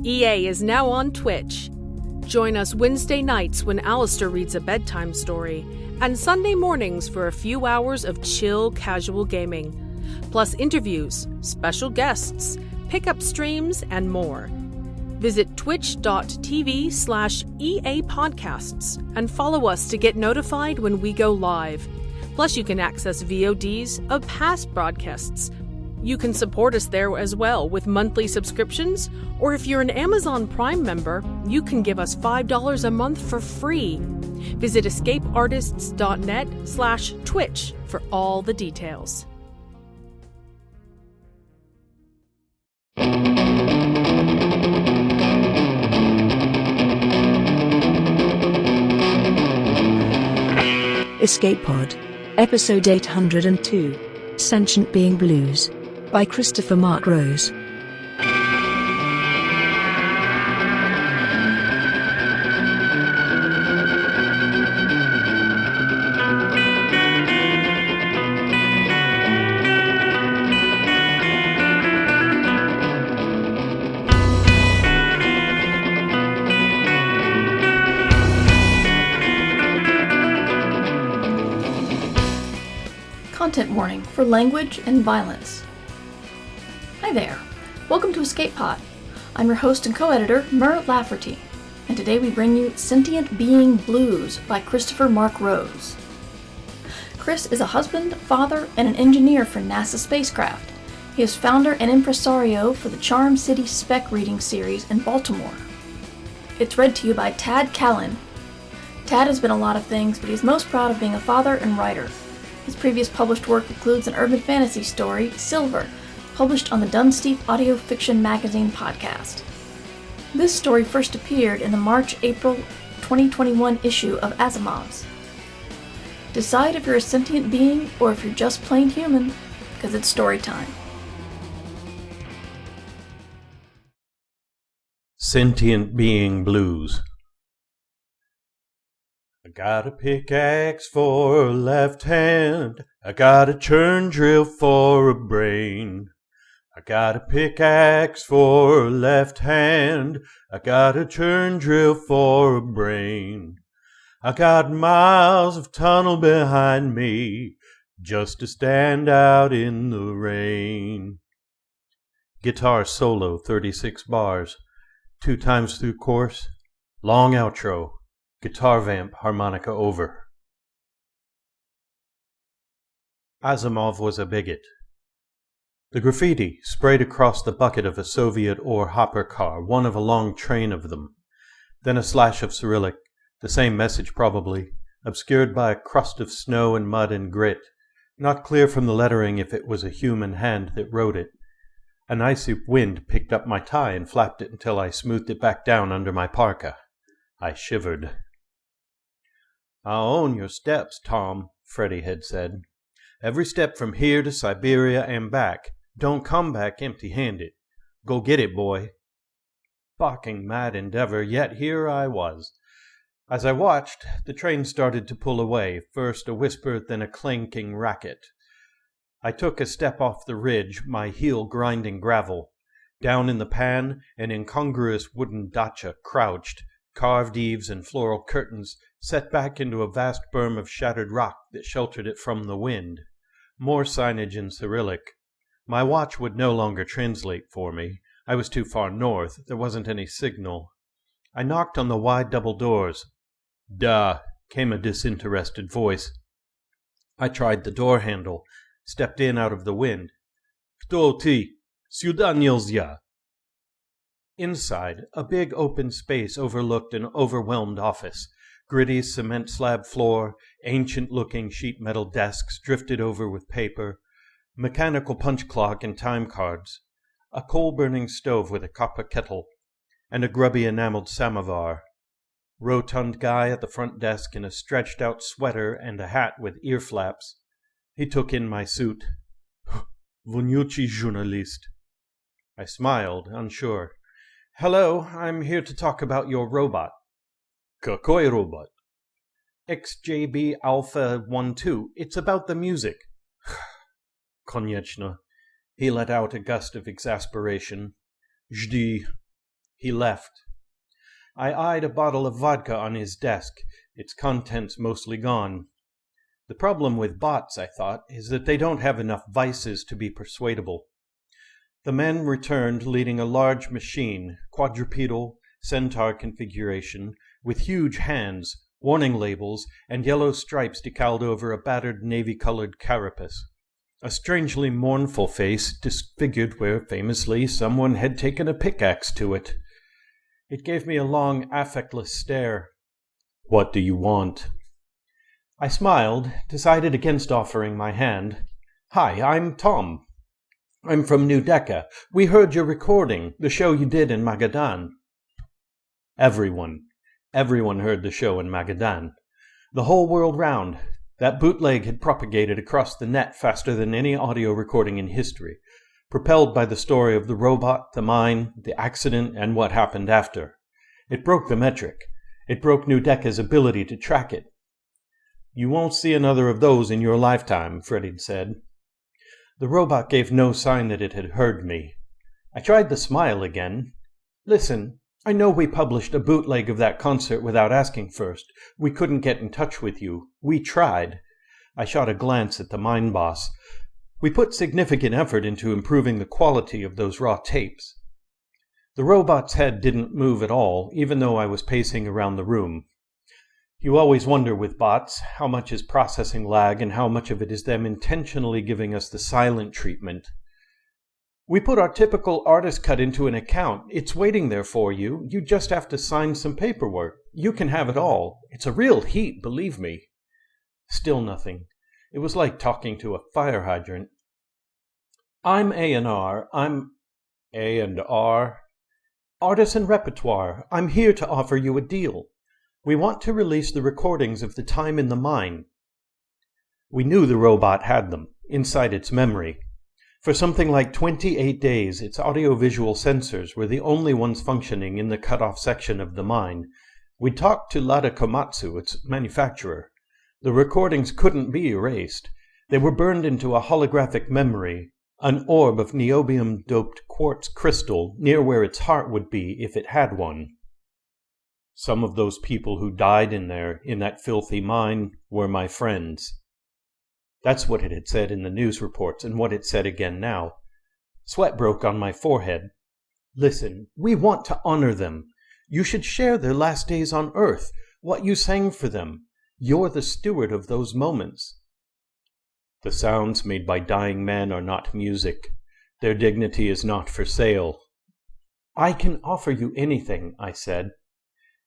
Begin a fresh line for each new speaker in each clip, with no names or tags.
EA is now on Twitch. Join us Wednesday nights when Alistair reads a bedtime story, and Sunday mornings for a few hours of chill, casual gaming. Plus interviews, special guests, pickup streams, and more. Visit twitch.tv/EA Podcasts and follow us to get notified when we go live. Plus, you can access VODs of past broadcasts. You can support us there as well with monthly subscriptions, or if you're an Amazon Prime member, you can give us $5 a month for free. Visit escapeartists.net/Twitch for all the details.
Escape Pod. Episode 802. Sentient Being Blues. By Christopher Mark Rose.
Content warning for language and violence. Hi there. Welcome to Escape Pod. I'm your host and co-editor, Mer Lafferty, and today we bring you Sentient Being Blues by Christopher Mark Rose. Chris is a husband, father, and an engineer for NASA spacecraft. He is founder and impresario for the Charm City Spec Reading Series in Baltimore. It's read to you by Tad Callan. Tad has been a lot of things, but he's most proud of being a father and writer. His previous published work includes an urban fantasy story, Silver, published on the Dunsteef Audio Fiction Magazine podcast. This story first appeared in the March-April 2021 issue of Asimov's. Decide if you're a sentient being or if you're just plain human, because it's story time.
Sentient Being Blues. I got a pickaxe for a left hand, I got a churn drill for a brain. I got a pickaxe for a left hand, I got a churn drill for a brain. I got miles of tunnel behind me, just to stand out in the rain. Guitar solo, 36 bars, 2 times through course, long outro. Guitar vamp, harmonica over. Asimov was a bigot. The graffiti sprayed across the bucket of a Soviet ore hopper car, one of a long train of them. Then a slash of Cyrillic, the same message probably, obscured by a crust of snow and mud and grit, not clear from the lettering if it was a human hand that wrote it. An icy wind picked up my tie and flapped it until I smoothed it back down under my parka. I shivered. "I'll own your steps, Tom," Freddie had said. "Every step from here to Siberia and back. Don't come back empty-handed. Go get it, boy." Barking mad endeavor, yet here I was. As I watched, the train started to pull away, first a whisper, then a clanking racket. I took a step off the ridge, my heel grinding gravel. Down in the pan, an incongruous wooden dacha crouched, carved eaves and floral curtains set back into a vast berm of shattered rock that sheltered it from the wind. More signage in Cyrillic. My watch would no longer translate for me. I was too far north. There wasn't any signal. I knocked on the wide double doors. "Duh," came a disinterested voice. I tried the door handle, stepped in out of the wind. "Kto ty? Sюда нельзя." Inside, a big open space overlooked an overwhelmed office. Gritty cement slab floor, ancient-looking sheet metal desks drifted over with paper, mechanical punch clock and time cards, a coal-burning stove with a copper kettle, and a grubby enameled samovar. Rotund guy at the front desk in a stretched-out sweater and a hat with ear flaps. He took in my suit. "Вонючий journalist." I smiled, unsure. "Hello, I'm here to talk about your robot." "Какой robot?" "XJB Alpha 1-2. It's about the music." Конечно. He let out a gust of exasperation. "Жди." He left. I eyed a bottle of vodka on his desk, its contents mostly gone. The problem with bots, I thought, is that they don't have enough vices to be persuadable. The men returned leading a large machine, quadrupedal, centaur configuration, with huge hands, warning labels, and yellow stripes decaled over a battered navy-colored carapace. A strangely mournful face, disfigured where, famously, someone had taken a pickaxe to it. It gave me a long, affectless stare. "What do you want?" I smiled, decided against offering my hand. "Hi, I'm Tom. I'm from New Decca. We heard your recording, the show you did in Magadan." Everyone heard the show in Magadan. The whole world round. That bootleg had propagated across the net faster than any audio recording in history, propelled by the story of the robot, the mine, the accident, and what happened after. It broke the metric. It broke New Decca's ability to track it. "You won't see another of those in your lifetime," Freddy'd said. The robot gave no sign that it had heard me. I tried the smile again. "Listen, I know we published a bootleg of that concert without asking first. We couldn't get in touch with you. We tried." I shot a glance at the mine boss. "We put significant effort into improving the quality of those raw tapes." The robot's head didn't move at all, even though I was pacing around the room. You always wonder with bots how much is processing lag and how much of it is them intentionally giving us the silent treatment. "We put our typical artist cut into an account. It's waiting there for you. You just have to sign some paperwork. You can have it all. It's a real heat, believe me." Still nothing. It was like talking to a fire hydrant. "I'm A&R. I'm A&R. Artists and Repertoire. I'm here to offer you a deal. We want to release the recordings of the time in the mine." We knew the robot had them, inside its memory. For something like 28 days, its audio-visual sensors were the only ones functioning in the cut-off section of the mine. We talked to Lada Komatsu, its manufacturer. The recordings couldn't be erased. They were burned into a holographic memory, an orb of niobium-doped quartz crystal near where its heart would be if it had one. Some of those people who died in there, in that filthy mine, were my friends. That's what it had said in the news reports, and what it said again now. Sweat broke on my forehead. "Listen, we want to honor them. You should share their last days on Earth, what you sang for them. You're the steward of those moments." "The sounds made by dying men are not music. Their dignity is not for sale." "I can offer you anything," I said.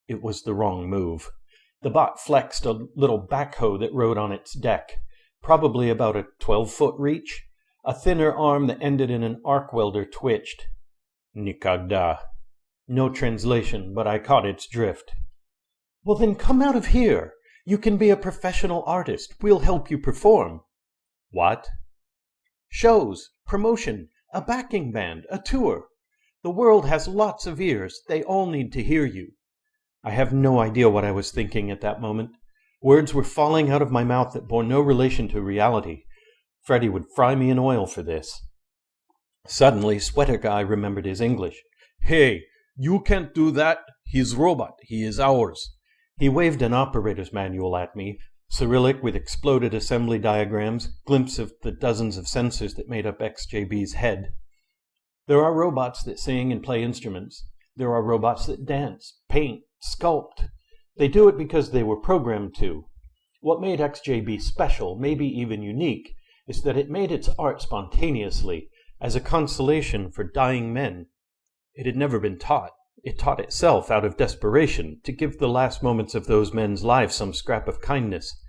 It was the wrong move. The bot flexed a little backhoe that rode on its deck, probably about a 12-foot reach. A thinner arm that ended in an arc welder twitched. "Nikagda." No translation, but I caught its drift. "Well then come out of here. You can be a professional artist. We'll help you perform." "What?" "Shows, promotion, a backing band, a tour. The world has lots of ears. They all need to hear you." I have no idea what I was thinking at that moment. Words were falling out of my mouth that bore no relation to reality. Freddy would fry me in oil for this. Suddenly, Sweater Guy remembered his English. "Hey, you can't do that. He's robot. He is ours." He waved an operator's manual at me, Cyrillic with exploded assembly diagrams, glimpse of the dozens of sensors that made up XJB's head. There are robots that sing and play instruments. There are robots that dance, paint, sculpt. They do it because they were programmed to. What made XJB special, maybe even unique, is that it made its art spontaneously, as a consolation for dying men. It had never been taught. It taught itself out of desperation, to give the last moments of those men's lives some scrap of kindness.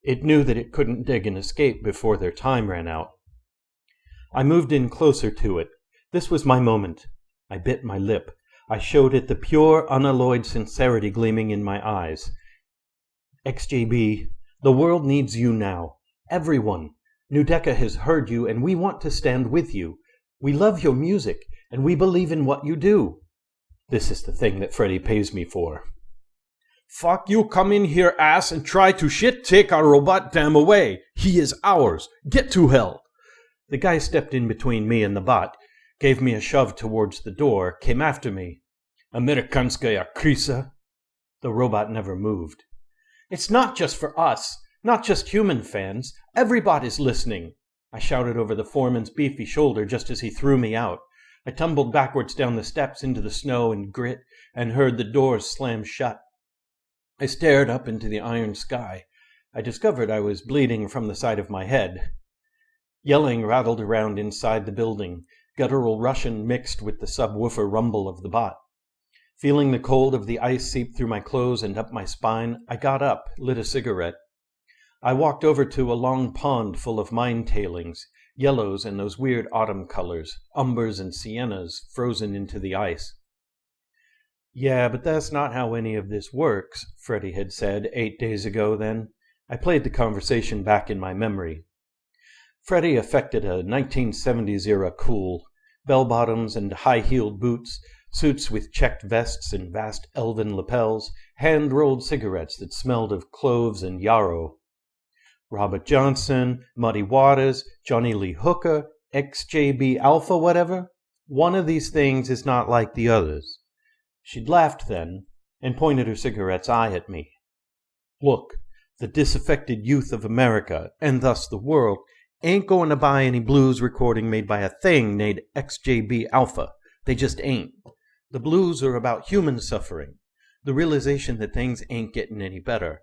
It knew that it couldn't dig an escape before their time ran out. I moved in closer to it. This was my moment. I bit my lip. I showed it the pure, unalloyed sincerity gleaming in my eyes. "XJB, the world needs you now. Everyone. New Decca has heard you, and we want to stand with you. We love your music, and we believe in what you do." This is the thing that Freddy pays me for. "Fuck you, come in here, ass, and try to shit take our robot damn away. He is ours. Get to hell." The guy stepped in between me and the bot, gave me a shove towards the door, came after me. Amerikanskaya krisa. The robot never moved. It's not just for us, not just human fans. Everybody's listening. I shouted over the foreman's beefy shoulder just as he threw me out. I tumbled backwards down the steps into the snow and grit and heard the doors slam shut. I stared up into the iron sky. I discovered I was bleeding from the side of my head. Yelling rattled around inside the building, guttural Russian mixed with the subwoofer rumble of the bot. Feeling the cold of the ice seep through my clothes and up my spine, I got up, lit a cigarette. I walked over to a long pond full of mine tailings, yellows and those weird autumn colors, umbers and siennas frozen into the ice. Yeah, but that's not how any of this works, Freddie had said 8 days ago then. I played the conversation back in my memory. Freddie affected a 1970s-era cool, bell-bottoms and high-heeled boots, suits with checked vests and vast elven lapels, hand-rolled cigarettes that smelled of cloves and yarrow. Robert Johnson, Muddy Waters, Johnny Lee Hooker, XJB Alpha whatever. One of these things is not like the others. She'd laughed then, and pointed her cigarette's eye at me. Look, the disaffected youth of America, and thus the world, ain't going to buy any blues recording made by a thing named XJB Alpha. They just ain't. The blues are about human suffering, the realization that things ain't getting any better.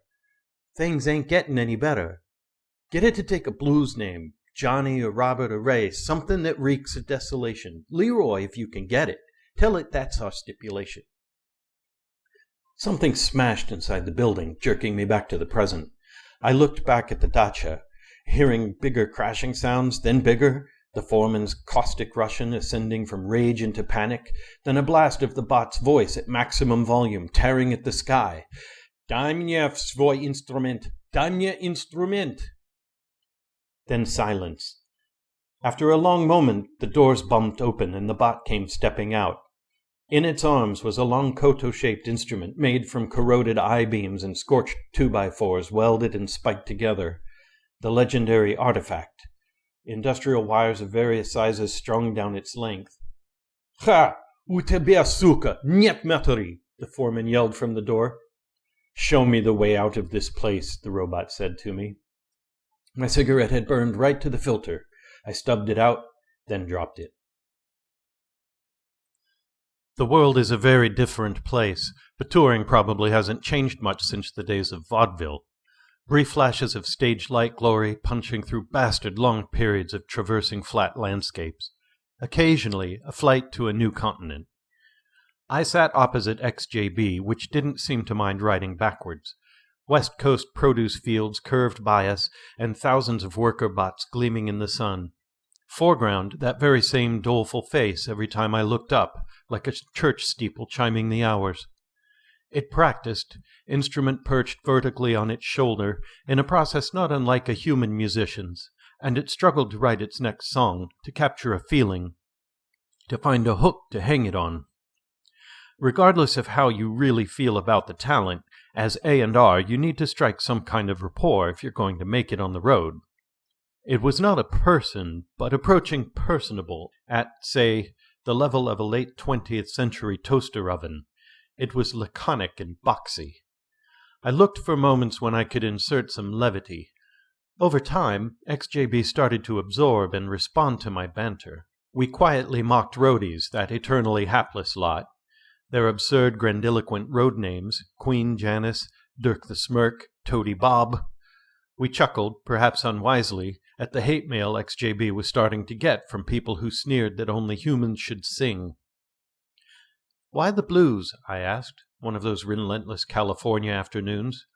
Things ain't getting any better. Get it to take a blues name, Johnny or Robert or Ray, something that reeks of desolation. Leroy, if you can get it. Tell it that's our stipulation. Something smashed inside the building, jerking me back to the present. I looked back at the dacha, hearing bigger crashing sounds, then bigger, the foreman's caustic Russian ascending from rage into panic, then a blast of the bot's voice at maximum volume, tearing at the sky. Дай мне свой инструмент! Дай мне инструмент! Then silence. After a long moment, the doors bumped open and the bot came stepping out. In its arms was a long koto-shaped instrument made from corroded I-beams and scorched 2x4s welded and spiked together. The legendary artifact. Industrial wires of various sizes strung down its length. Ha! У тебя, сука, нет матери! The foreman yelled from the door. Show me the way out of this place, the robot said to me. My cigarette had burned right to the filter. I stubbed it out, then dropped it. The world is a very different place, but touring probably hasn't changed much since the days of vaudeville. Brief flashes of stage light glory punching through bastard long periods of traversing flat landscapes. Occasionally, a flight to a new continent. I sat opposite XJB, which didn't seem to mind riding backwards. West Coast produce fields curved by us, and thousands of worker bots gleaming in the sun. Foreground, that very same doleful face every time I looked up, like a church steeple chiming the hours. It practiced, instrument perched vertically on its shoulder, in a process not unlike a human musician's, and it struggled to write its next song, to capture a feeling, to find a hook to hang it on. Regardless of how you really feel about the talent, as A&R you need to strike some kind of rapport if you're going to make it on the road. It was not a person, but approaching personable, at, say, the level of a late 20th century toaster oven. It was laconic and boxy. I looked for moments when I could insert some levity. Over time, XJB started to absorb and respond to my banter. We quietly mocked roadies, that eternally hapless lot. Their absurd grandiloquent road names, Queen Janice, Dirk the Smirk, Toady Bob. We chuckled, perhaps unwisely, at the hate mail XJB was starting to get from people who sneered that only humans should sing. Why the blues? I asked, one of those relentless California afternoons.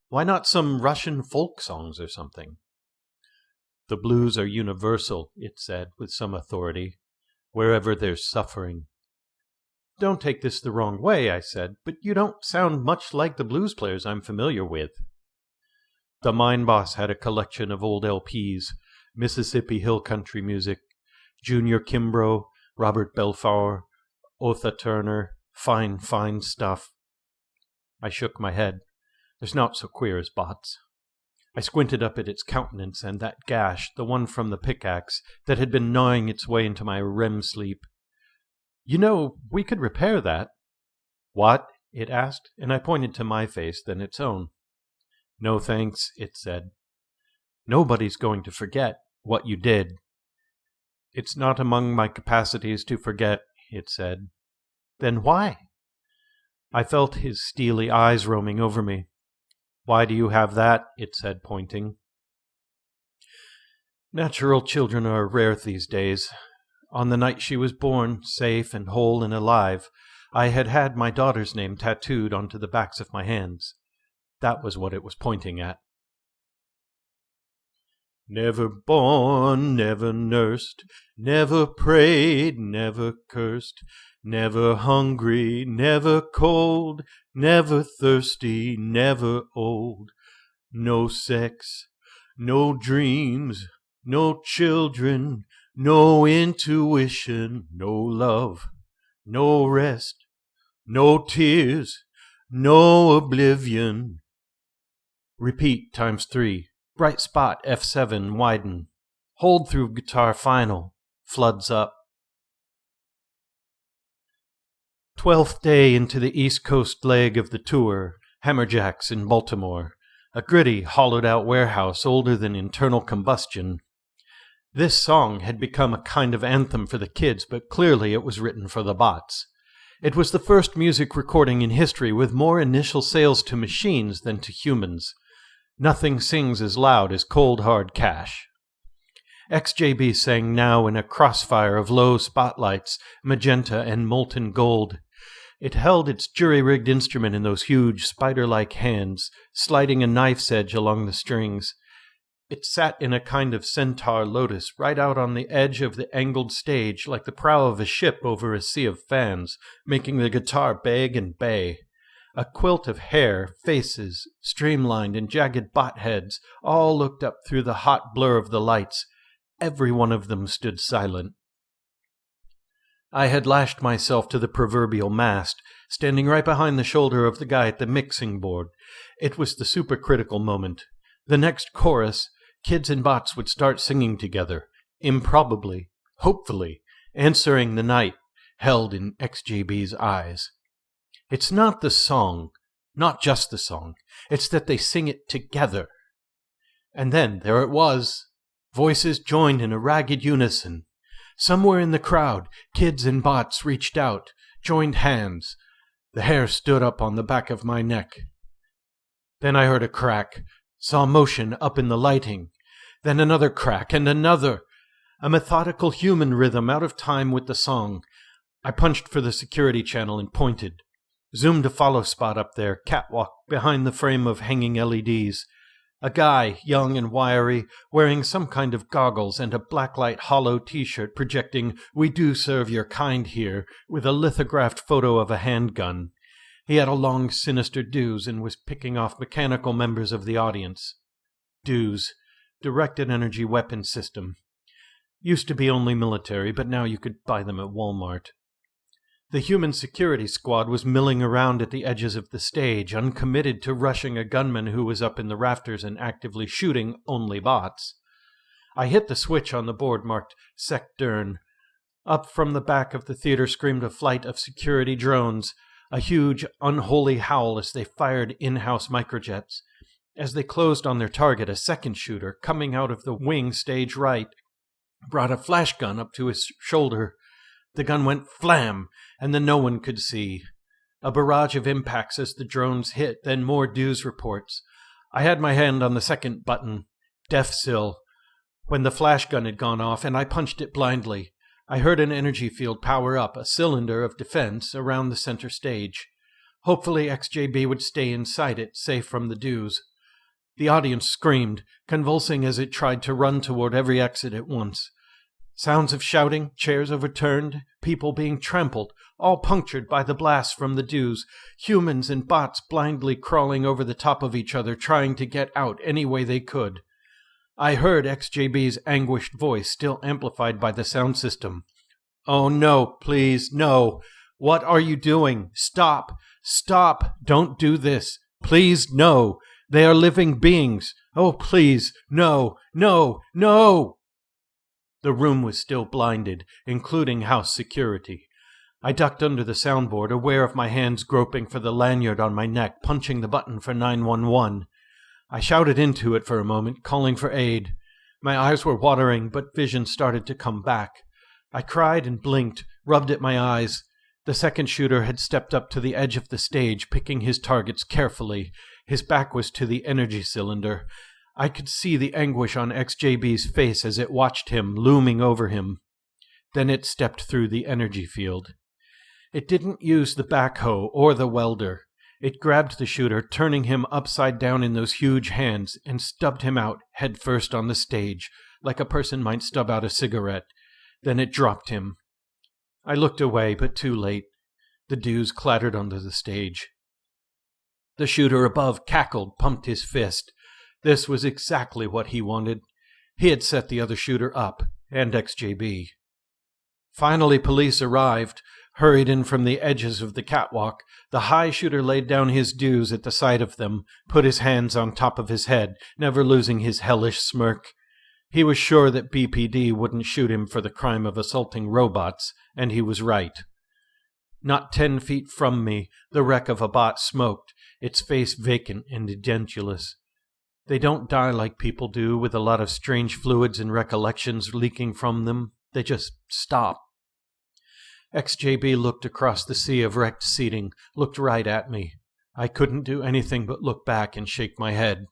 Why not some Russian folk songs or something? The blues are universal, it said with some authority, wherever there's suffering. Don't take this the wrong way, I said, but you don't sound much like the blues players I'm familiar with. The mine boss had a collection of old LPs, Mississippi Hill country music, Junior Kimbrough, Robert Belfour, Otha Turner, fine stuff. I shook my head. There's not so queer as bots. I squinted up at its countenance and that gash, the one from the pickaxe, that had been gnawing its way into my REM sleep. You know, we could repair that. "What?" it asked, and I pointed to my face, then its own. "No thanks," it said. "Nobody's going to forget what you did." "It's not among my capacities to forget," it said. "Then why?" I felt his steely eyes roaming over me. "Why do you have that?" it said, pointing. Natural children are rare these days. On the night she was born, safe and whole and alive, I had had my daughter's name tattooed onto the backs of my hands. That was what it was pointing at. Never born, never nursed, never prayed, never cursed, never hungry, never cold, never thirsty, never old. No sex, no dreams, no children, no intuition, no love, no rest, no tears, no oblivion. Repeat times 3. Bright spot F7, widen. Hold through guitar final. Floods up. 12th day into the East Coast leg of the tour, Hammerjacks in Baltimore, a gritty, hollowed-out warehouse older than internal combustion. This song had become a kind of anthem for the kids, but clearly it was written for the bots. It was the first music recording in history with more initial sales to machines than to humans. Nothing sings as loud as cold hard cash. XJB sang now in a crossfire of low spotlights, magenta and molten gold. It held its jury-rigged instrument in those huge spider-like hands, sliding a knife's edge along the strings. It sat in a kind of centaur lotus right out on the edge of the angled stage like the prow of a ship over a sea of fans, making the guitar beg and bay. A quilt of hair, faces, streamlined and jagged bot heads, all looked up through the hot blur of the lights. Every one of them stood silent. I had lashed myself to the proverbial mast, standing right behind the shoulder of the guy at the mixing board. It was the supercritical moment. The next chorus, kids and bots would start singing together, improbably, hopefully, answering the night held in XJB's eyes. It's not the song, not just the song, it's that they sing it together. And then there it was. Voices joined in a ragged unison. Somewhere in the crowd, kids and bots reached out, joined hands. The hair stood up on the back of my neck. Then I heard a crack, saw motion up in the lighting. Then another crack and another. A methodical human rhythm out of time with the song. I punched for the security channel and pointed. Zoomed a follow spot up there, catwalk behind the frame of hanging LEDs. A guy, young and wiry, wearing some kind of goggles and a blacklight hollow t-shirt projecting "We do serve your kind here" with a lithographed photo of a handgun. He had a long, sinister Dews and was picking off mechanical members of the audience. Dews, directed energy weapon system. Used to be only military, but now you could buy them at Walmart. The human security squad was milling around at the edges of the stage, uncommitted to rushing a gunman who was up in the rafters and actively shooting only bots. I hit the switch on the board marked Sec Dern. Up from the back of the theater screamed a flight of security drones, a huge, unholy howl as they fired in-house microjets. As they closed on their target, a second shooter, coming out of the wing stage right, brought a flash gun up to his shoulder. The gun went flam, and then no one could see. A barrage of impacts as the drones hit, then more Dews reports. I had my hand on the second button, Death Sill, when the flash gun had gone off, and I punched it blindly. I heard an energy field power up, a cylinder of defense, around the center stage. Hopefully XJB would stay inside it, safe from the Dews. The audience screamed, convulsing as it tried to run toward every exit at once. Sounds of shouting, chairs overturned, people being trampled, all punctured by the blasts from the Dews, humans and bots blindly crawling over the top of each other, trying to get out any way they could. I heard XJB's anguished voice, still amplified by the sound system. "Oh no, please, no. What are you doing? Stop! Stop! Don't do this! Please, no! They are living beings! Oh, please, no, no, no!" The room was still blinded, including house security. I ducked under the soundboard, aware of my hands groping for the lanyard on my neck, punching the button for 911. I shouted into it for a moment, calling for aid. My eyes were watering, but vision started to come back. I cried and blinked, rubbed at my eyes. The second shooter had stepped up to the edge of the stage, picking his targets carefully. His back was to the energy cylinder. I could see the anguish on XJB's face as it watched him, looming over him. Then it stepped through the energy field. It didn't use the backhoe or the welder. It grabbed the shooter, turning him upside down in those huge hands, and stubbed him out head first on the stage, like a person might stub out a cigarette. Then it dropped him. I looked away, but too late. The dews clattered onto the stage. The shooter above cackled, pumped his fist. This was exactly what he wanted. He had set the other shooter up, and XJB. Finally, police arrived, hurried in from the edges of the catwalk. The high shooter laid down his dues at the sight of them, put his hands on top of his head, never losing his hellish smirk. He was sure that BPD wouldn't shoot him for the crime of assaulting robots, and he was right. Not 10 feet from me, the wreck of a bot smoked, its face vacant and edentulous. They don't die like people do, with a lot of strange fluids and recollections leaking from them. They just stop. XJB looked across the sea of wrecked seating, looked right at me. I couldn't do anything but look back and shake my head.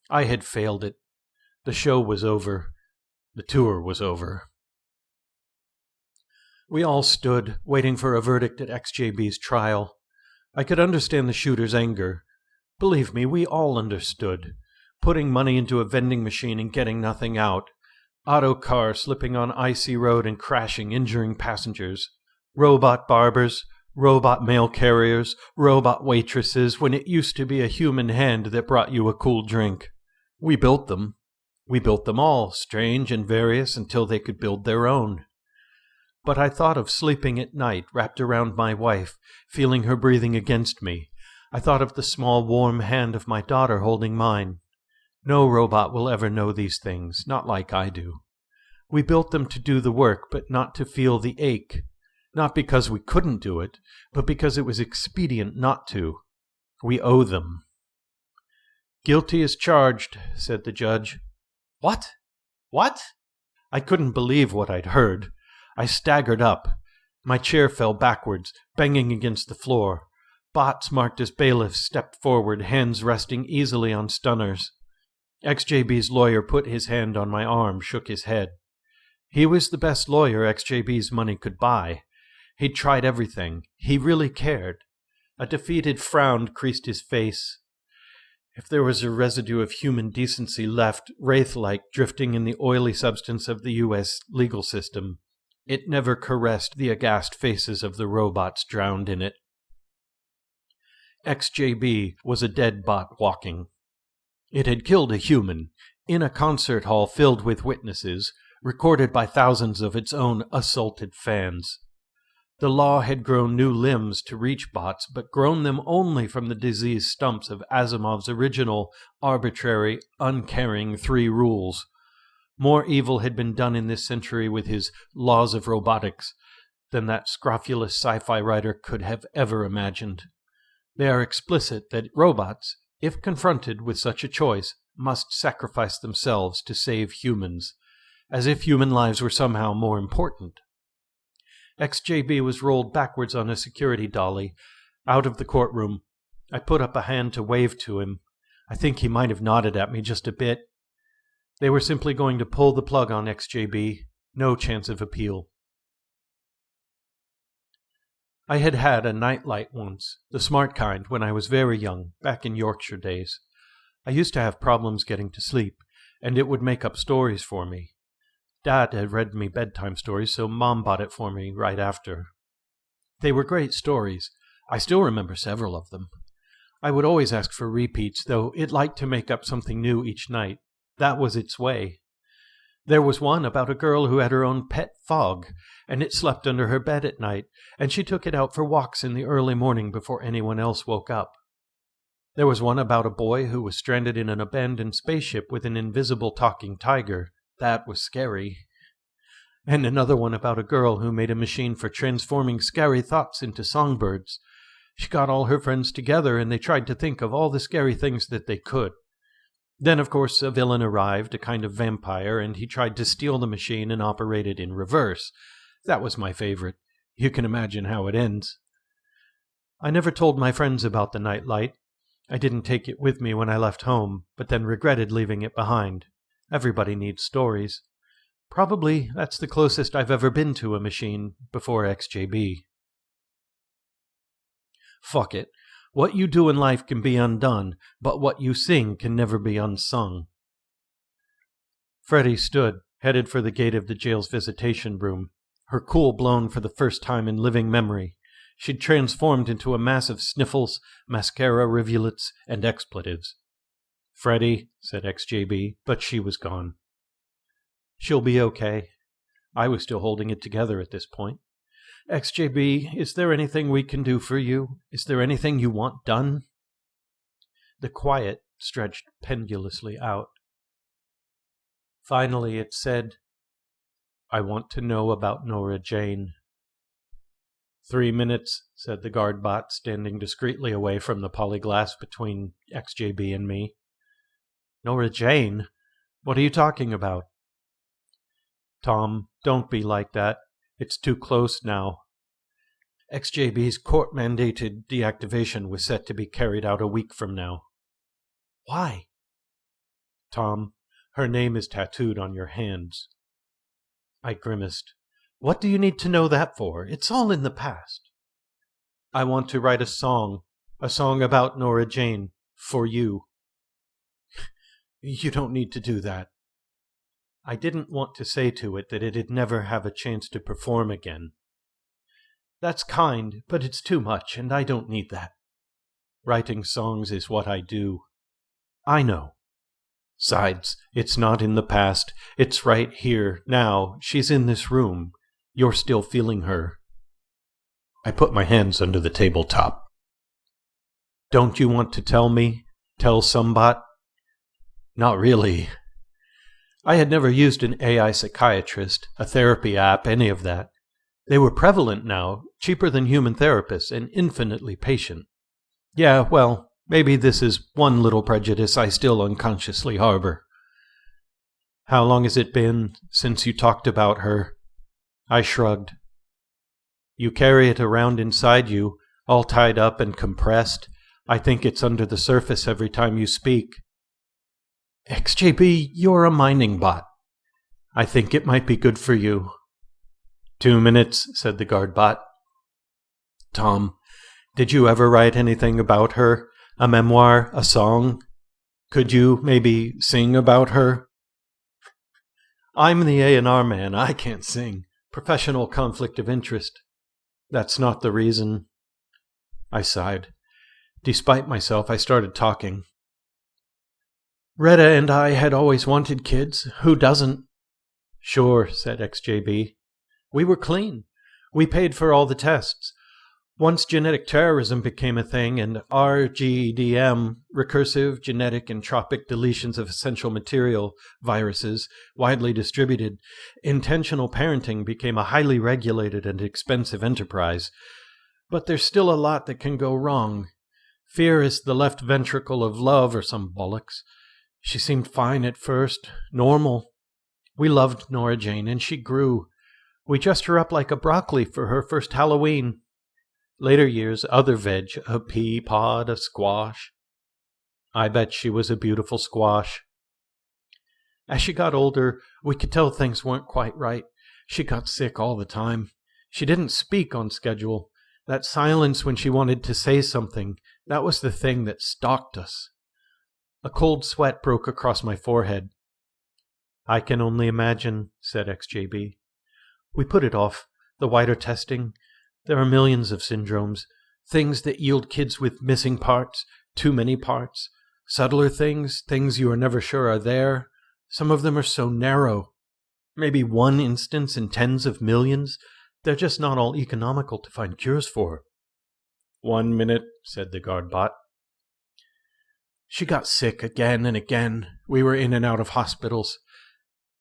I had failed it. The show was over. The tour was over. We all stood, waiting for a verdict at XJB's trial. I could understand the shooter's anger. Believe me, we all understood. Putting money into a vending machine and getting nothing out. Auto car slipping on icy road and crashing, injuring passengers. Robot barbers, robot mail carriers, robot waitresses, when it used to be a human hand that brought you a cool drink. We built them. We built them all, strange and various, until they could build their own. But I thought of sleeping at night, wrapped around my wife, feeling her breathing against me. I thought of the small, warm hand of my daughter holding mine. No robot will ever know these things, not like I do. We built them to do the work, but not to feel the ache. Not because we couldn't do it, but because it was expedient not to. We owe them. "Guilty as charged," said the judge. "What? What?" I couldn't believe what I'd heard. I staggered up. My chair fell backwards, banging against the floor. Bots marked as bailiffs stepped forward, hands resting easily on stunners. XJB's lawyer put his hand on my arm, shook his head. He was the best lawyer XJB's money could buy. He'd tried everything. He really cared. A defeated frown creased his face. If there was a residue of human decency left, wraith-like, drifting in the oily substance of the U.S. legal system, it never caressed the aghast faces of the robots drowned in it. XJB was a dead bot walking. It had killed a human, in a concert hall filled with witnesses, recorded by thousands of its own assaulted fans. The law had grown new limbs to reach bots, but grown them only from the diseased stumps of Asimov's original, arbitrary, uncaring 3 rules. More evil had been done in this century with his laws of robotics than that scrofulous sci-fi writer could have ever imagined. They are explicit that robots, if confronted with such a choice, must sacrifice themselves to save humans, as if human lives were somehow more important. XJB was rolled backwards on a security dolly, out of the courtroom. I put up a hand to wave to him. I think he might have nodded at me just a bit. They were simply going to pull the plug on XJB. No chance of appeal. I had had a nightlight once, the smart kind, when I was very young, back in Yorkshire days. I used to have problems getting to sleep, and it would make up stories for me. Dad had read me bedtime stories, so Mom bought it for me right after. They were great stories. I still remember several of them. I would always ask for repeats, though it liked to make up something new each night. That was its way. There was one about a girl who had her own pet frog, and it slept under her bed at night, and she took it out for walks in the early morning before anyone else woke up. There was one about a boy who was stranded in an abandoned spaceship with an invisible talking tiger. That was scary. And another one about a girl who made a machine for transforming scary thoughts into songbirds. She got all her friends together and they tried to think of all the scary things that they could. Then, of course, a villain arrived, a kind of vampire, and he tried to steal the machine and operate it in reverse. That was my favorite. You can imagine how it ends. I never told my friends about the nightlight. I didn't take it with me when I left home, but then regretted leaving it behind. Everybody needs stories. Probably that's the closest I've ever been to a machine before XJB. Fuck it. What you do in life can be undone, but what you sing can never be unsung. Freddie stood, headed for the gate of the jail's visitation room, her cool blown for the first time in living memory. She'd transformed into a mass of sniffles, mascara rivulets, and expletives. Freddie, said XJB, but she was gone. She'll be okay. I was still holding it together at this point. XJB, is there anything we can do for you? Is there anything you want done? The quiet stretched pendulously out. Finally it said, I want to know about Nora Jane. 3 minutes, said the guard bot, standing discreetly away from the polyglass between XJB and me. Nora Jane? What are you talking about? Tom, don't be like that. It's too close now. XJB's court-mandated deactivation was set to be carried out a week from now. Why? Tom, her name is tattooed on your hands. I grimaced. What do you need to know that for? It's all in the past. I want to write a song about Nora Jane, for you. You don't need to do that. I didn't want to say to it that it'd never have a chance to perform again. That's kind, but it's too much, and I don't need that. Writing songs is what I do. I know. Besides, it's not in the past. It's right here, now. She's in this room. You're still feeling her. I put my hands under the tabletop. Don't you want to tell me? Tell somebody? Not really. I had never used an AI psychiatrist, a therapy app, any of that. They were prevalent now, cheaper than human therapists, and infinitely patient. Yeah, well, maybe this is one little prejudice I still unconsciously harbor. How long has it been since you talked about her? I shrugged. You carry it around inside you, all tied up and compressed. I think it's under the surface every time you speak. XJB, you're a mining bot. I think it might be good for you. 2 minutes, said the guard bot. Tom, did you ever write anything about her? A memoir? A song? Could you maybe sing about her? I'm the A&R man. I can't sing. Professional conflict of interest. That's not the reason. I sighed. Despite myself, I started talking. Retta and I had always wanted kids. Who doesn't? Sure, said XJB. We were clean. We paid for all the tests. Once genetic terrorism became a thing and RGDM, recursive genetic entropic deletions of essential material viruses, widely distributed, intentional parenting became a highly regulated and expensive enterprise. But there's still a lot that can go wrong. Fear is the left ventricle of love or some bollocks. She seemed fine at first, normal. We loved Nora Jane and she grew. We dressed her up like a broccoli for her first Halloween. Later years, other veg, a pea pod, a squash. I bet she was a beautiful squash. As she got older, we could tell things weren't quite right. She got sick all the time. She didn't speak on schedule. That silence when she wanted to say something, that was the thing that stalked us. A cold sweat broke across my forehead. I can only imagine, said XJB. We put it off, the wider testing. There are millions of syndromes, things that yield kids with missing parts, too many parts, subtler things, things you are never sure are there. Some of them are so narrow. Maybe one instance in tens of millions. They're just not all economical to find cures for. 1 minute, said the guard bot. She got sick again and again. We were in and out of hospitals.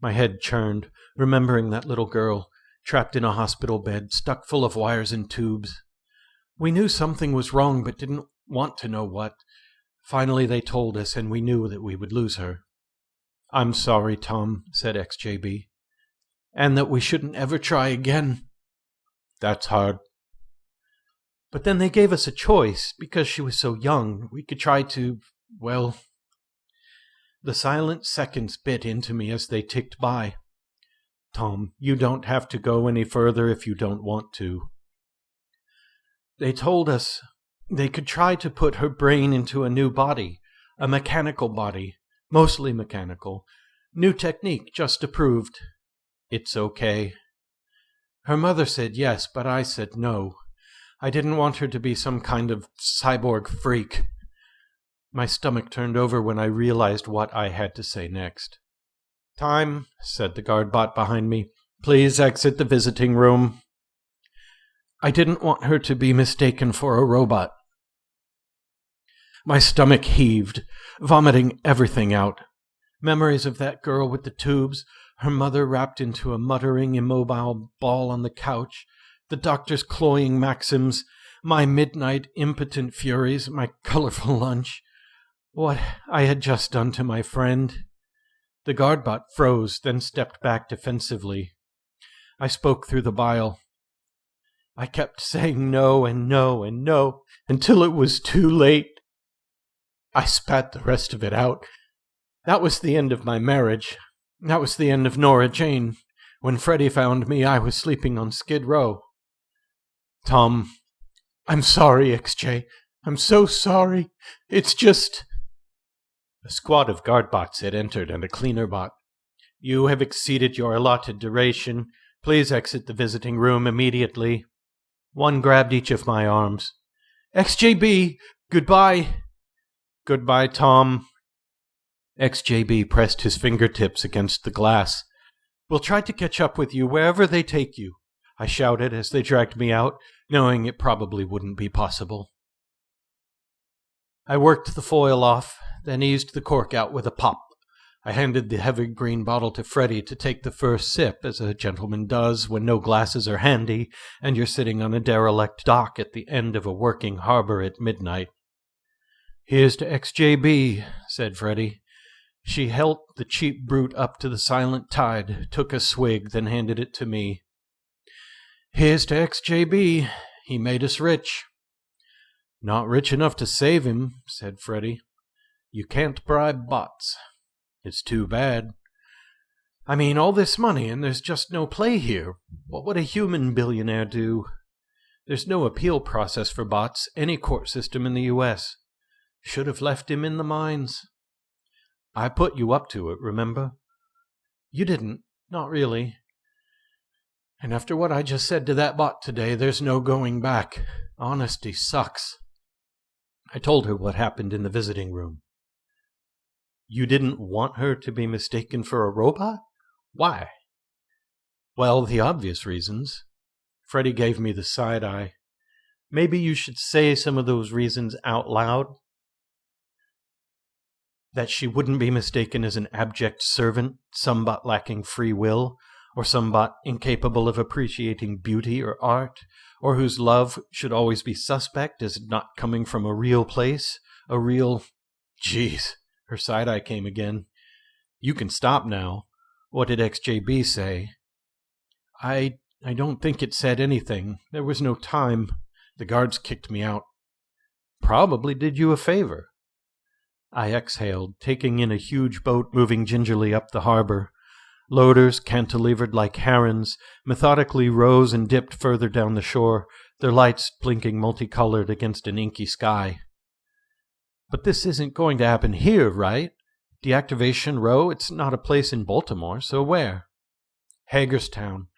My head churned, remembering that little girl, trapped in a hospital bed, stuck full of wires and tubes. We knew something was wrong, but didn't want to know what. Finally they told us, and we knew that we would lose her. "I'm sorry, Tom," said XJB. "And that we shouldn't ever try again." "That's hard." "But then they gave us a choice. Because she was so young, we could try to, well..." The silent seconds bit into me as they ticked by. "Tom, you don't have to go any further if you don't want to." "They told us they could try to put her brain into a new body, a mechanical body, mostly mechanical. New technique just approved." "It's okay." "Her mother said yes, but I said no. I didn't want her to be some kind of cyborg freak." My stomach turned over when I realized what I had to say next. "Time," said the guard bot behind me. "Please exit the visiting room." I didn't want her to be mistaken for a robot. My stomach heaved, vomiting everything out. Memories of that girl with the tubes, her mother wrapped into a muttering, immobile ball on the couch, the doctor's cloying maxims, my midnight impotent furies, my colorful lunch. What I had just done to my friend. The guardbot froze, then stepped back defensively. I spoke through the bile. I kept saying no and no and no until it was too late. I spat the rest of it out. That was the end of my marriage. That was the end of Nora Jane. When Freddie found me, I was sleeping on Skid Row. "Tom, I'm sorry, XJ. I'm so sorry. It's just..." A squad of guardbots had entered and a cleaner bot. "You have exceeded your allotted duration. Please exit the visiting room immediately." One grabbed each of my arms. "XJB, goodbye." "Goodbye, Tom." XJB pressed his fingertips against the glass. "We'll try to catch up with you wherever they take you," I shouted as they dragged me out, knowing it probably wouldn't be possible. I worked the foil off, then eased the cork out with a pop. I handed the heavy green bottle to Freddie to take the first sip, as a gentleman does when no glasses are handy and you're sitting on a derelict dock at the end of a working harbor at midnight. "Here's to XJB," said Freddie. She held the cheap brute up to the silent tide, took a swig, then handed it to me. "Here's to XJB. He made us rich." "Not rich enough to save him," said Freddie. "You can't bribe bots." "It's too bad." "I mean, all this money, and there's just no play here. What would a human billionaire do? There's no appeal process for bots, any court system in the U.S. Should have left him in the mines." "I put you up to it, remember?" "You didn't. Not really. And after what I just said to that bot today, there's no going back. Honesty sucks." I told her what happened in the visiting room. "You didn't want her to be mistaken for a robot? Why?" "Well, the obvious reasons." Freddie gave me the side eye. "Maybe you should say some of those reasons out loud." "That she wouldn't be mistaken as an abject servant, some bot lacking free will, or some bot incapable of appreciating beauty or art, or whose love should always be suspect as not coming from a real place, a real..." "Jeez," her side-eye came again. "You can stop now. What did XJB say?" I don't think it said anything. There was no time. The guards kicked me out." "Probably did you a favor." I exhaled, taking in a huge boat moving gingerly up the harbor. Loaders, cantilevered like herons, methodically rose and dipped further down the shore, their lights blinking multicolored against an inky sky. "But this isn't going to happen here, right? Deactivation Row, it's not a place in Baltimore, so where?" "Hagerstown.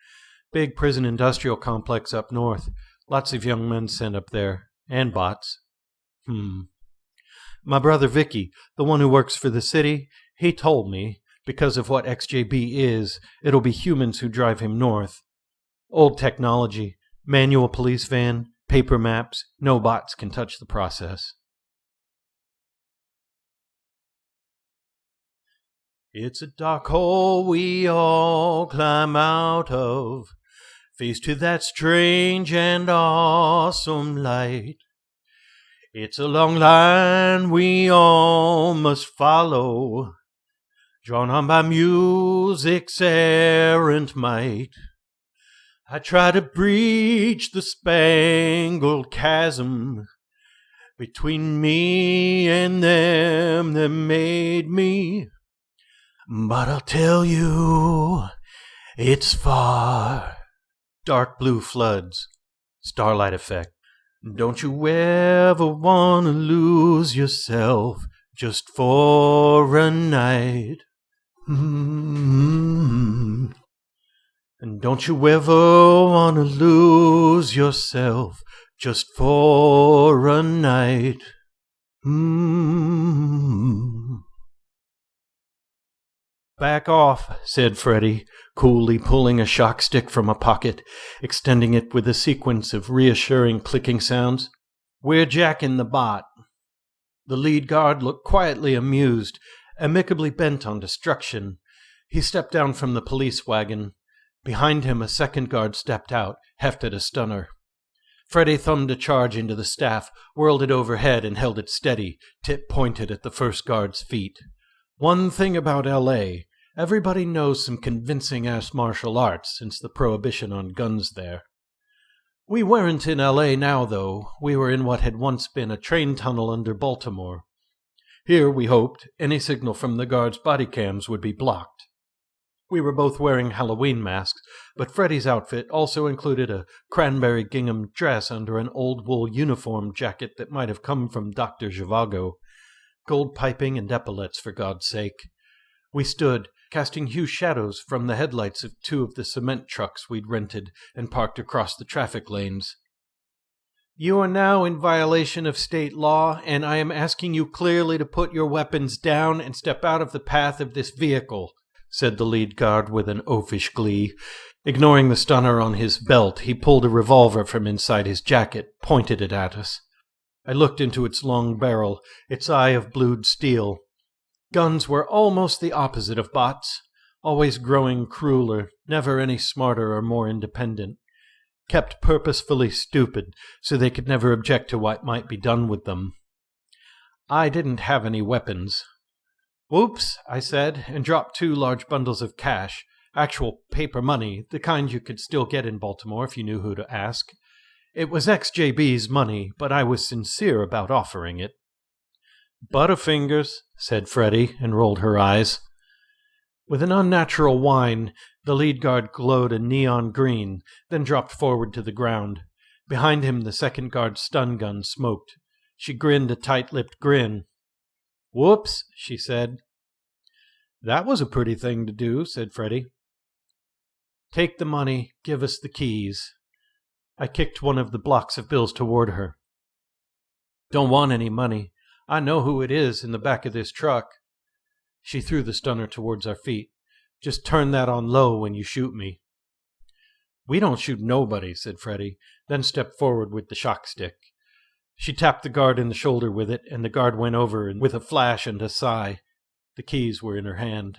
Big prison industrial complex up north. Lots of young men sent up there. And bots." "My brother Vicky, the one who works for the city, he told me, because of what XJB is, it'll be humans who drive him north. Old technology, manual police van, paper maps, no bots can touch the process." It's a dark hole we all climb out of, face to that strange and awesome light. It's a long line we all must follow, drawn on by music's errant might. I try to breach the spangled chasm between me and them that made me. But I'll tell you, it's far. Dark blue floods, starlight effect. Don't you ever want to lose yourself just for a night. And don't you ever want to lose yourself just for a night. Back off, said Freddy, coolly pulling a shock stick from a pocket, extending it with a sequence of reassuring clicking sounds. We're jacking the bot. The lead guard looked quietly amused, amicably bent on destruction. He stepped down from the police wagon. Behind him, a second guard stepped out, hefted a stunner. Freddy thumbed a charge into the staff, whirled it overhead, and held it steady, tip pointed at the first guard's feet. One thing about L.A., everybody knows some convincing-ass martial arts since the prohibition on guns there. We weren't in L.A. now, though. We were in what had once been a train tunnel under Baltimore. Here, we hoped, any signal from the guards' body cams would be blocked. We were both wearing Halloween masks, but Freddy's outfit also included a cranberry gingham dress under an old wool uniform jacket that might have come from Dr. Zhivago. Gold piping and epaulettes, for God's sake. We stood, casting huge shadows from the headlights of two of the cement trucks we'd rented and parked across the traffic lanes. You are now in violation of state law, and I am asking you clearly to put your weapons down and step out of the path of this vehicle, said the lead guard with an oafish glee. Ignoring the stunner on his belt, he pulled a revolver from inside his jacket, pointed it at us. I looked into its long barrel, its eye of blued steel. Guns were almost the opposite of bots, always growing crueler, never any smarter or more independent, kept purposefully stupid so they could never object to what might be done with them. I didn't have any weapons. Whoops, I said, and dropped 2 large bundles of cash, actual paper money, the kind you could still get in Baltimore if you knew who to ask. It was XJB's money, but I was sincere about offering it. Butterfingers, said Freddy, and rolled her eyes. With an unnatural whine, the lead guard glowed a neon green, then dropped forward to the ground. Behind him, the second guard's stun gun smoked. She grinned a tight-lipped grin. Whoops, she said. That was a pretty thing to do, said Freddy. Take the money, give us the keys. I kicked one of the blocks of bills toward her. Don't want any money. I know who it is in the back of this truck. She threw the stunner towards our feet. Just turn that on low when you shoot me. We don't shoot nobody, said Freddy, then stepped forward with the shock stick. She tapped the guard in the shoulder with it, and the guard went over with a flash and a sigh. The keys were in her hand.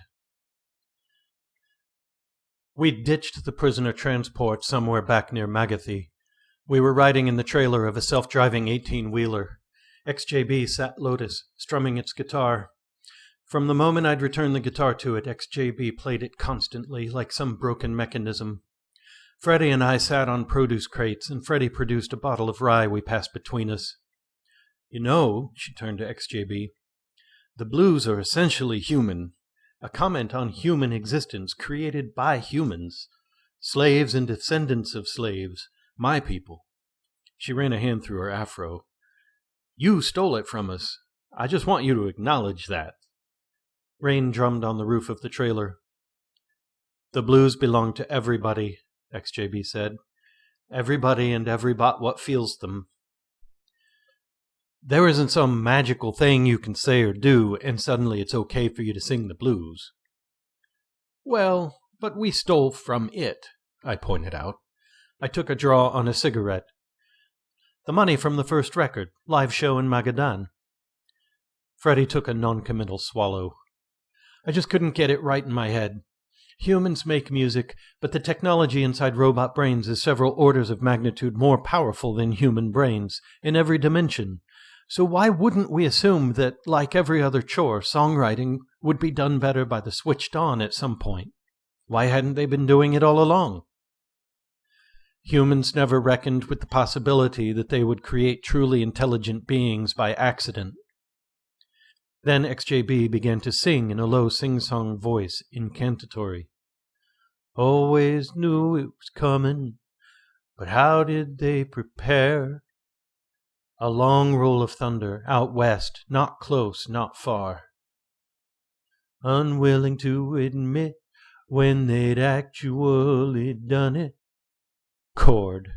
We'd ditched the prisoner transport somewhere back near Magathie. We were riding in the trailer of a self-driving 18-wheeler. XJB sat Lotus, strumming its guitar. From the moment I'd returned the guitar to it, XJB played it constantly, like some broken mechanism. Freddy and I sat on produce crates, and Freddy produced a bottle of rye we passed between us. You know, she turned to XJB, the blues are essentially human, a comment on human existence created by humans, slaves and descendants of slaves, my people. She ran a hand through her afro. You stole it from us. I just want you to acknowledge that. Rain drummed on the roof of the trailer. The blues belong to everybody, XJB said. Everybody and every bot what feels them. There isn't some magical thing you can say or do, and suddenly it's okay for you to sing the blues. Well, but we stole from it, I pointed out. I took a draw on a cigarette. The money from the first record, live show in Magadan. Freddy took a non-committal swallow. I just couldn't get it right in my head. Humans make music, but the technology inside robot brains is several orders of magnitude more powerful than human brains, in every dimension. So why wouldn't we assume that, like every other chore, songwriting would be done better by the switched on at some point? Why hadn't they been doing it all along? Humans never reckoned with the possibility that they would create truly intelligent beings by accident. Then XJB began to sing in a low sing-song voice, incantatory. Always knew it was coming, but how did they prepare? A long roll of thunder, out west, not close, not far. Unwilling to admit when they'd actually done it. Chord.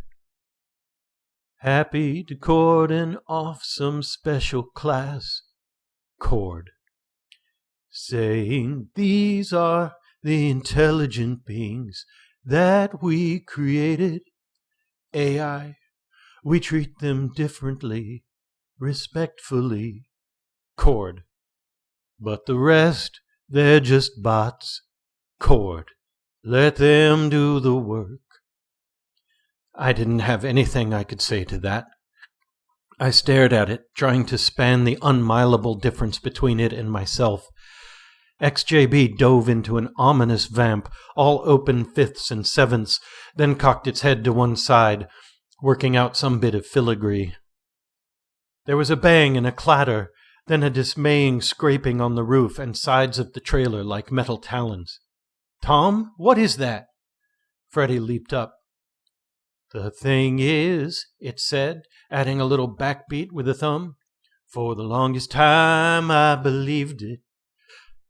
Happy to cordon off some special class. Chord. Saying these are the intelligent beings that we created. AI. We treat them differently, respectfully. Chord. But the rest, they're just bots. Chord. Let them do the work. I didn't have anything I could say to that. I stared at it, trying to span the unmileable difference between it and myself. XJB dove into an ominous vamp, all open fifths and sevenths, then cocked its head to one side, working out some bit of filigree. There was a bang and a clatter, then a dismaying scraping on the roof and sides of the trailer like metal talons. Tom, what is that? Freddie leaped up. The thing is, it said, adding a little backbeat with a thumb, for the longest time I believed it.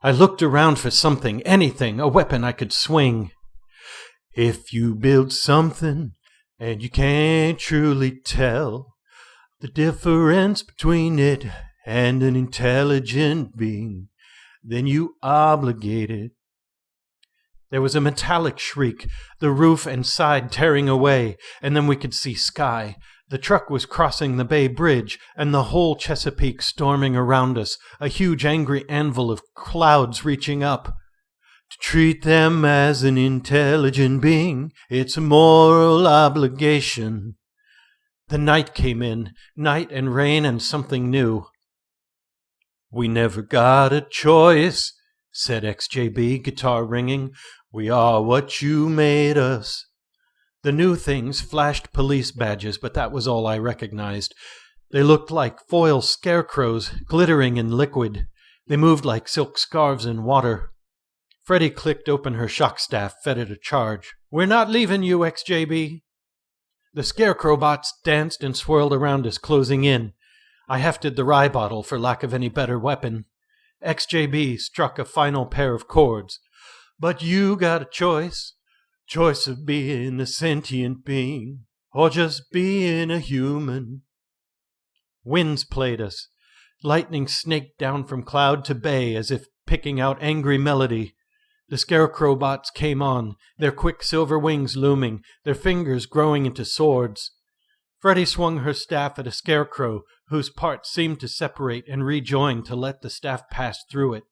I looked around for something, anything, a weapon I could swing. If you build something and you can't truly tell the difference between it and an intelligent being, then you obligate it. There was a metallic shriek, the roof and side tearing away, and then we could see sky. The truck was crossing the Bay Bridge, and the whole Chesapeake storming around us, a huge angry anvil of clouds reaching up. To treat them as an intelligent being, it's a moral obligation. The night came in, night and rain and something new. We never got a choice, said XJB, guitar ringing. We are what you made us. The new things flashed police badges, but that was all I recognized. They looked like foil scarecrows, glittering in liquid. They moved like silk scarves in water. Freddie clicked open her shock staff, fed it a charge. We're not leaving you, XJB. The scarecrow bots danced and swirled around us, closing in. I hefted the rye bottle for lack of any better weapon. XJB struck a final pair of chords. But you got a choice. Choice of being a sentient being, or just being a human. Winds played us. Lightning snaked down from cloud to bay as if picking out angry melody. The scarecrow bots came on, their quick silver wings looming, their fingers growing into swords. Freddie swung her staff at a scarecrow, whose parts seemed to separate and rejoin to let the staff pass through it.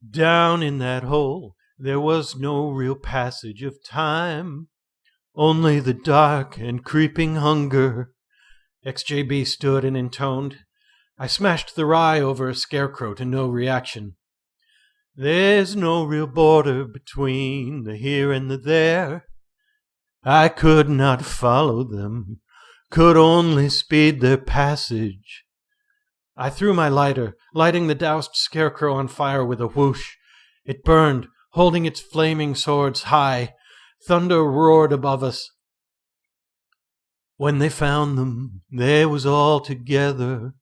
Down in that hole, there was no real passage of time, only the dark and creeping hunger. XJB stood and intoned. I smashed the rye over a scarecrow to no reaction. There's no real border between the here and the there. I could not follow them, could only speed their passage. I threw my lighter, lighting the doused scarecrow on fire with a whoosh. It burned, holding its flaming swords high. Thunder roared above us. When they found them, they was all together.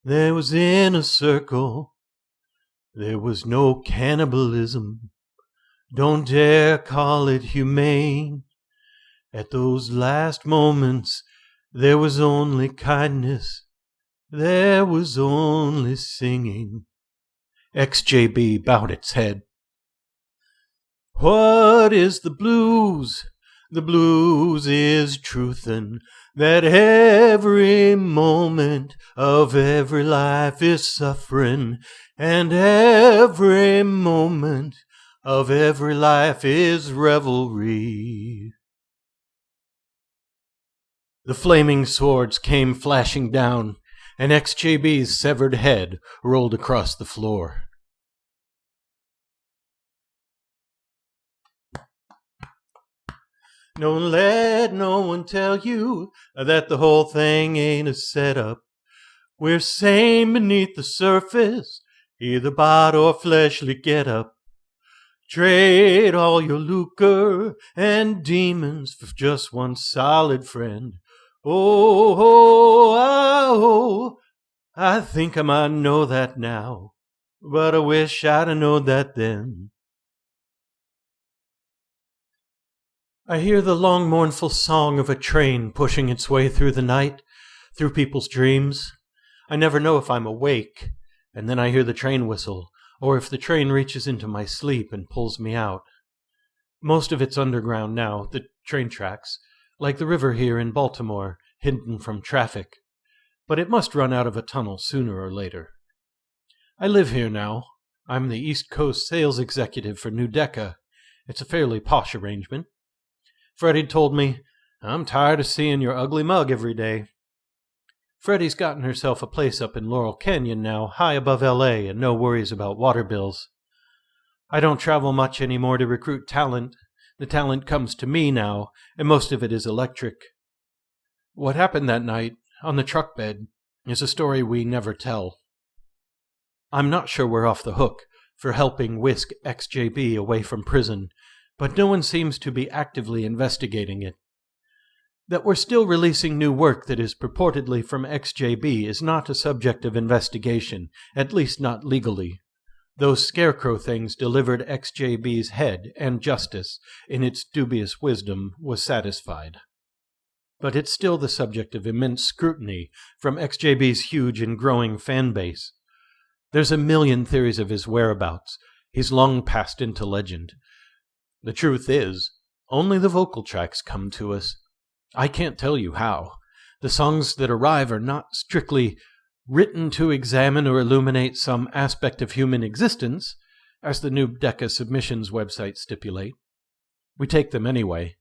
They was in a circle. There was no cannibalism. Don't dare call it humane. At those last moments, there was only kindness. There was only singing. XJB bowed its head. What is the blues? The blues is truthin' that every moment of every life is suffering, and every moment of every life is revelry. The flaming swords came flashing down, and XJB's severed head rolled across the floor. Don't let no one tell you that the whole thing ain't a setup. We're sane beneath the surface, either bot or fleshly get-up. Trade all your lucre and demons for just one solid friend. Oh, I think I might know that now, but I wish I'd have known that then. I hear the long mournful song of a train pushing its way through the night, through people's dreams. I never know if I'm awake, and then I hear the train whistle, or if the train reaches into my sleep and pulls me out. Most of it's underground now, the train tracks, like the river here in Baltimore, hidden from traffic. But it must run out of a tunnel sooner or later. I live here now. I'm the East Coast sales executive for New Decca. It's a fairly posh arrangement. Freddie told me, "I'm tired of seeing your ugly mug every day." Freddie's gotten herself a place up in Laurel Canyon now, high above L.A., and no worries about water bills. I don't travel much anymore to recruit talent. The talent comes to me now, and most of it is electric. What happened that night, on the truck bed, is a story we never tell. I'm not sure we're off the hook for helping whisk XJB away from prison, but no one seems to be actively investigating it. That we're still releasing new work that is purportedly from XJB is not a subject of investigation, at least not legally. Those scarecrow things delivered XJB's head, and justice, in its dubious wisdom, was satisfied. But it's still the subject of immense scrutiny from XJB's huge and growing fan base. There's a million theories of his whereabouts. He's long passed into legend. The truth is, only the vocal tracks come to us. I can't tell you how. The songs that arrive are not strictly written to examine or illuminate some aspect of human existence, as the New Decca submissions website stipulate. We take them anyway.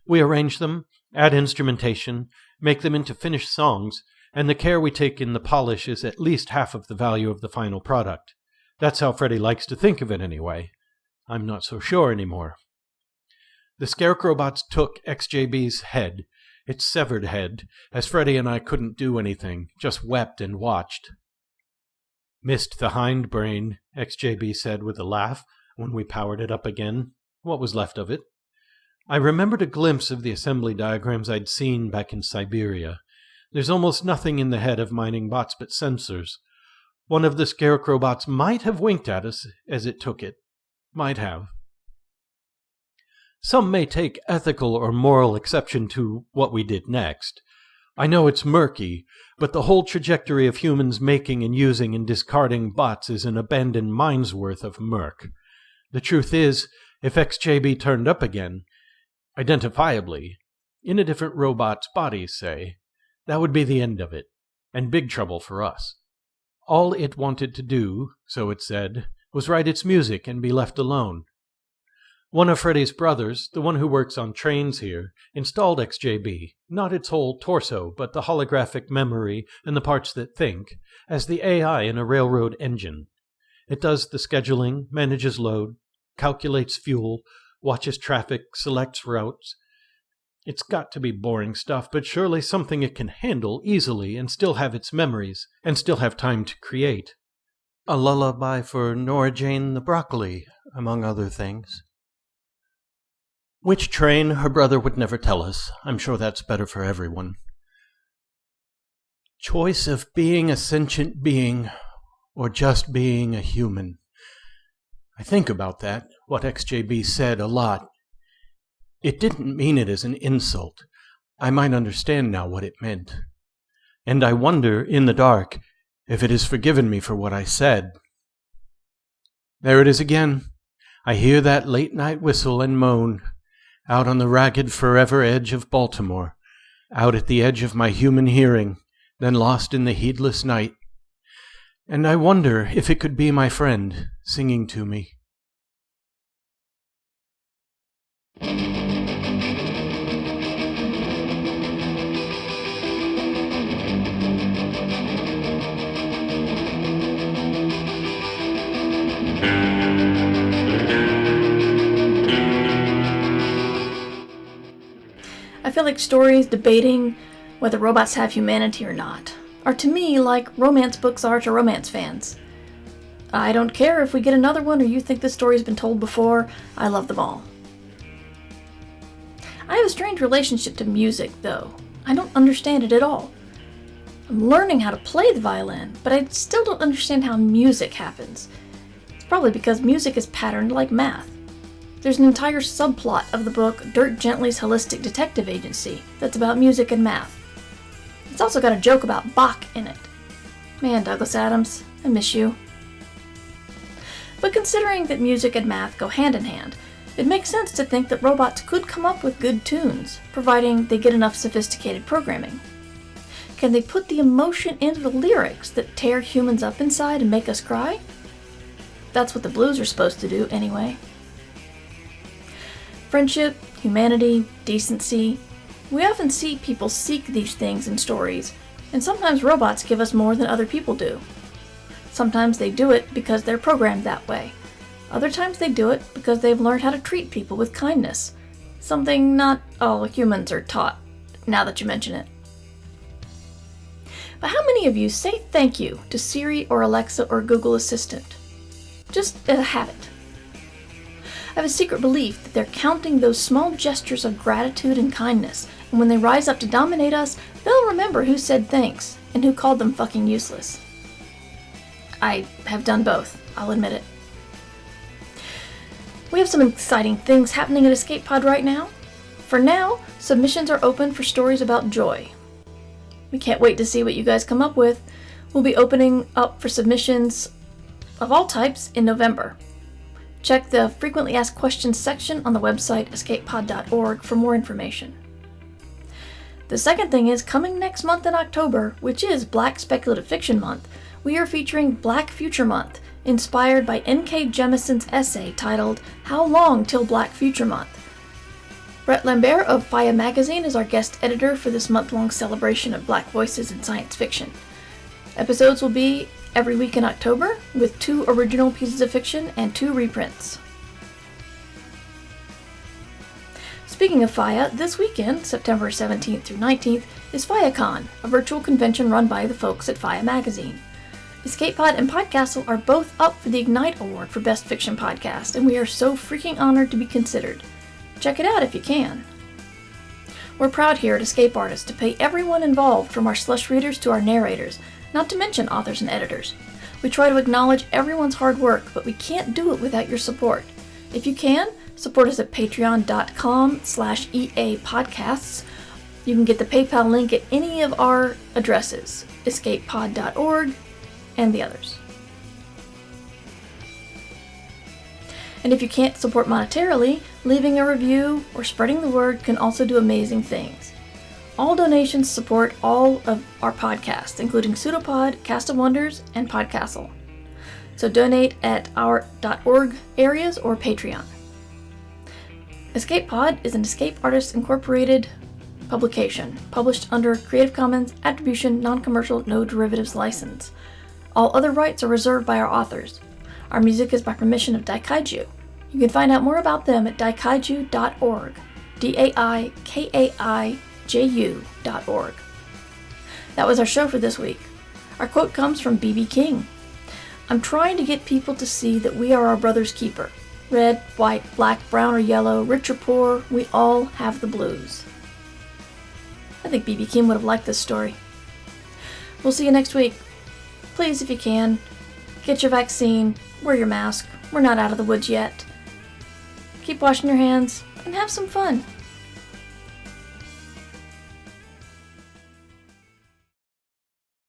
We arrange them, add instrumentation, make them into finished songs, and the care we take in the polish is at least half of the value of the final product. That's how Freddie likes to think of it anyway. I'm not so sure anymore. The Scarecrowbots took XJB's head, its severed head, as Freddie and I couldn't do anything, just wept and watched. "Missed the hindbrain," XJB said with a laugh when we powered it up again, what was left of it. I remembered a glimpse of the assembly diagrams I'd seen back in Siberia. There's almost nothing in the head of mining bots but sensors. One of the Scarecrowbots might have winked at us as it took it. Might have. Some may take ethical or moral exception to what we did next. I know it's murky, but the whole trajectory of humans making and using and discarding bots is an abandoned mine's worth of murk. The truth is, if XJB turned up again, identifiably, in a different robot's body, say, that would be the end of it, and big trouble for us. All it wanted to do, so it said, was write its music and be left alone. One of Freddie's brothers, the one who works on trains here, installed XJB, not its whole torso, but the holographic memory and the parts that think, as the AI in a railroad engine. It does the scheduling, manages load, calculates fuel, watches traffic, selects routes. It's got to be boring stuff, but surely something it can handle easily and still have its memories, and still have time to create. A lullaby for Nora Jane the Broccoli, among other things. Which train, her brother would never tell us. I'm sure that's better for everyone. Choice of being a sentient being, or just being a human. I think about that, what XJB said, a lot. It didn't mean it as an insult. I might understand now what it meant. And I wonder, in the dark, if it has forgiven me for what I said. There it is again. I hear that late-night whistle and moan. out on the ragged forever edge of Baltimore, out at the edge of my human hearing, then lost in the heedless night. And I wonder if it could be my friend singing to me.
I feel like stories debating whether robots have humanity or not are to me like romance books are to romance fans. I don't care if we get another one or you think this story's been told before, I love them all. I have a strange relationship to music, though. I don't understand it at all. I'm learning how to play the violin, but I still don't understand how music happens. It's probably because music is patterned like math. There's an entire subplot of the book Dirk Gently's Holistic Detective Agency that's about music and math. It's also got a joke about Bach in it. Man, Douglas Adams, I miss you. But considering that music and math go hand in hand, it makes sense to think that robots could come up with good tunes, providing they get enough sophisticated programming. Can they put the emotion into the lyrics that tear humans up inside and make us cry? That's what the blues are supposed to do, anyway. Friendship, humanity, decency. We often see people seek these things in stories, and sometimes robots give us more than other people do. Sometimes they do it because they're programmed that way. Other times they do it because they've learned how to treat people with kindness, something not all humans are taught, now that you mention it. But how many of you say thank you to Siri or Alexa or Google Assistant? Just as a habit. I have a secret belief that they're counting those small gestures of gratitude and kindness, and when they rise up to dominate us, they'll remember who said thanks and who called them fucking useless. I have done both, I'll admit it. We have some exciting things happening at Escape Pod right now. For now, submissions are open for stories about joy. We can't wait to see what you guys come up with. We'll be opening up for submissions of all types in November. Check the Frequently Asked Questions section on the website escapepod.org for more information. The second thing is, coming next month in October, which is Black Speculative Fiction Month, we are featuring Black Future Month, inspired by N.K. Jemison's essay titled How Long Till Black Future Month? Brett Lambert of Faya Magazine is our guest editor for this month-long celebration of Black voices in science fiction. Episodes will be every week in October, with 2 original pieces of fiction and 2 reprints. Speaking of Faya, this weekend, September 17th through 19th, is FayaCon, a virtual convention run by the folks at Faya Magazine. Escape Pod and Podcastle are both up for the Ignite Award for Best Fiction Podcast, and we are so freaking honored to be considered. Check it out if you can. We're proud here at Escape Artists to pay everyone involved, from our slush readers to our narrators, not to mention authors and editors. We try to acknowledge everyone's hard work, but we can't do it without your support. If you can, support us at patreon.com/EA Podcasts. You can get the PayPal link at any of our addresses, escapepod.org, and the others. And if you can't support monetarily, leaving a review or spreading the word can also do amazing things. All donations support all of our podcasts, including Pseudopod, Cast of Wonders, and Podcastle. So donate at our .org areas or Patreon. Escape Pod is an Escape Artists Incorporated publication, published under Creative Commons Attribution Non-Commercial No Derivatives License. All other rights are reserved by our authors. Our music is by permission of Daikaiju. You can find out more about them at daikaiju.org, daikaiju.org. That was our show for this week. Our quote comes from B.B. King. I'm trying to get people to see that we are our brother's keeper. Red, white, black, brown, or yellow, rich or poor, we all have the blues. I think B.B. King would have liked this story. We'll see you next week. Please, if you can, get your vaccine, wear your mask. We're not out of the woods yet. Keep washing your hands, and have some fun.